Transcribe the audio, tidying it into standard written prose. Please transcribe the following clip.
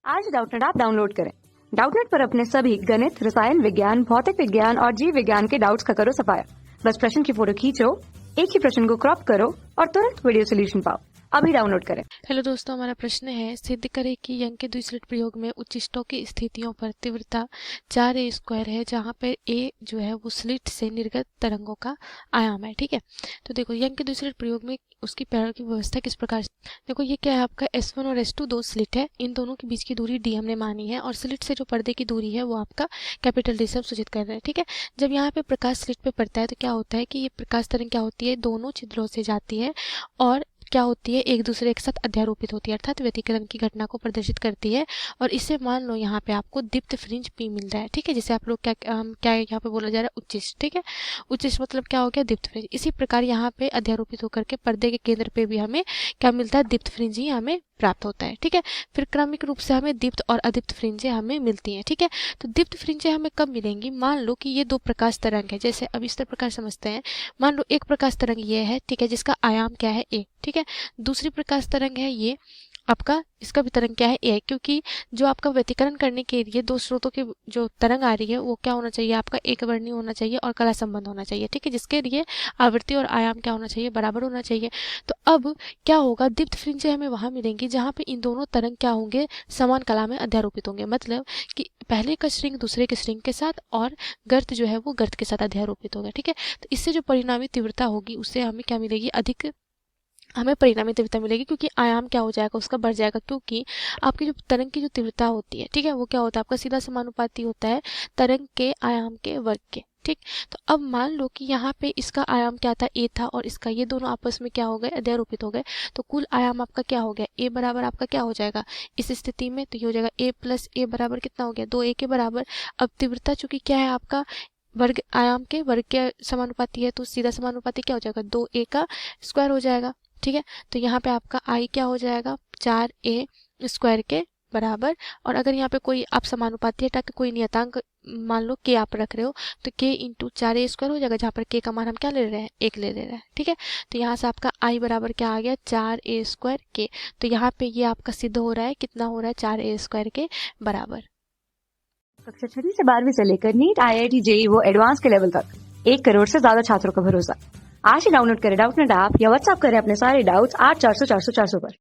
आज Doubtnut app download करें। Doubtnut पर अपने सभी गणित, रसायन विज्ञान, भौतिक विज्ञान और जीव विज्ञान के डाउट्स का करो सफाया। बस प्रश्न की फोटो खींचो, एक ही प्रश्न को क्रॉप करो और तुरंत वीडियो सोल्यूशन पाओ। अभी डाउनलोड करें। हेलो दोस्तों, हमारा प्रश्न है सिद्ध करें कि यंग के द्विस्लिट प्रयोग में उच्चिष्टों की स्थितियों पर तीव्रता 4a² है, जहाँ पर a जो है वो स्लिट से निर्गत तरंगों का आयाम है। ठीक है, तो देखो यंग के द्विस्लिट प्रयोग में उसकी पैरों की व्यवस्था किस प्रकार से। देखो ये क्या है, आपका S1 और S2 दो स्लिट है, इन दोनों के बीच की दूरी d हमने मानी है और स्लिट से जो पर्दे की दूरी है वो आपका कैपिटल D से हम सूचित कर रहे हैं। ठीक है, जब यहाँ पे प्रकाश स्लिट पे पड़ता है तो क्या होता है कि ये प्रकाश तरंग क्या होती है, दोनों छिद्रों से जाती है और क्या होती है, एक दूसरे के साथ अध्यारोपित होती है, अर्थात व्यतिकरण की घटना को प्रदर्शित करती है। और इससे मान लो यहाँ पे आपको दीप्त फ्रिंज P मिल रहा है। ठीक है, जैसे आप लोग क्या यहाँ पे बोला जा रहा है, उच्चिष्ट। ठीक है, उच्चिष्ट मतलब क्या हो गया, दीप्त फ्रिंज। इसी प्रकार यहाँ पे अध्यारोपित होकर के पर्दे के केंद्र पे भी हमें क्या मिलता है, दीप्त फ्रिंज ही हमें प्राप्त होता है। ठीक है, फिर क्रमिक रूप से हमें दीप्त और अदीप्त फ्रिंजें हमें मिलती हैं। ठीक है, तो दीप्त फ्रिंजें हमें कब मिलेंगी, मान लो कि ये दो प्रकाश तरंग है। जैसे अब इस प्रकार समझते हैं, मान लो एक प्रकाश तरंग ये है, ठीक है, जिसका आयाम क्या है a। ठीक है, दूसरी प्रकाश तरंग है ये आपका, इसका भी तरंग क्या है a, क्योंकि जो आपका व्यतिकरण करने के लिए दो स्रोतों की जो तरंग आ रही है वो क्या होना चाहिए, आपका एक वर्णीय होना चाहिए और कला संबंध होना चाहिए। ठीक है, जिसके लिए आवृत्ति और आयाम क्या होना चाहिए, बराबर होना चाहिए। तो अब क्या होगा, दीप्त फ्रिंजें हमें वहां मिलेंगी जहां पे इन दोनों तरंग क्या होंगे, समान कला में अध्यारोपित होंगे। मतलब कि पहले का श्रृंग दूसरे के श्रृंग के साथ और गर्त जो है वो गर्त के साथ अध्यारोपित होगा। ठीक है, तो इससे जो परिणामी तीव्रता होगी उससे हमें क्या मिलेगी, अधिक हमें परिणामी तीव्रता मिलेगी, क्योंकि आयाम क्या हो जाएगा, उसका बढ़ जाएगा। क्योंकि आपकी जो तरंग की जो तीव्रता होती है, ठीक है, वो क्या होता है, आपका सीधा समानुपाती होता है तरंग के आयाम के वर्ग के। ठीक, तो अब मान लो कि यहाँ पे इसका आयाम क्या था, a था, और इसका, ये दोनों आपस में क्या हो गए, अध्यारोपित हो गए। तो कुल आयाम आपका क्या हो गया, a बराबर आपका क्या हो जाएगा इस स्थिति में, तो ये हो जाएगा a प्लस a बराबर कितना हो गया, 2a के बराबर। अब तीव्रता चूंकि क्या है आपका वर्ग, आयाम के वर्ग के समानुपाती है, तो सीधा समानुपाती क्या हो जाएगा, 2a का स्क्वायर हो जाएगा। ठीक है, तो यहाँ पे आपका I क्या हो जाएगा, 4a² के बराबर। और अगर यहाँ पे कोई आप समानुपाती हटा के कोई नियतांक मान लो k आप रख रहे हो, तो k इंटू 4a² हो जाएगा, जहाँ पर k का मान हम क्या ले रहे हैं, 1 ले रहे हैं। ठीक है, तो यहाँ से आपका I बराबर क्या आ गया, 4a² k। तो यहाँ पे ये आपका सिद्ध हो रहा है, कितना हो रहा है, 4a² के बराबर। कक्षा 6वीं से 12वीं से लेकर नीट, IIT, JEE वो एडवांस के लेवल तक 1 करोड़ से ज्यादा छात्रों का भरोसा। आज ही डाउनलोड करें डाउटनेट ऐप या व्हाट्सएप करें अपने सारे डाउट्स 8400 400 400 पर।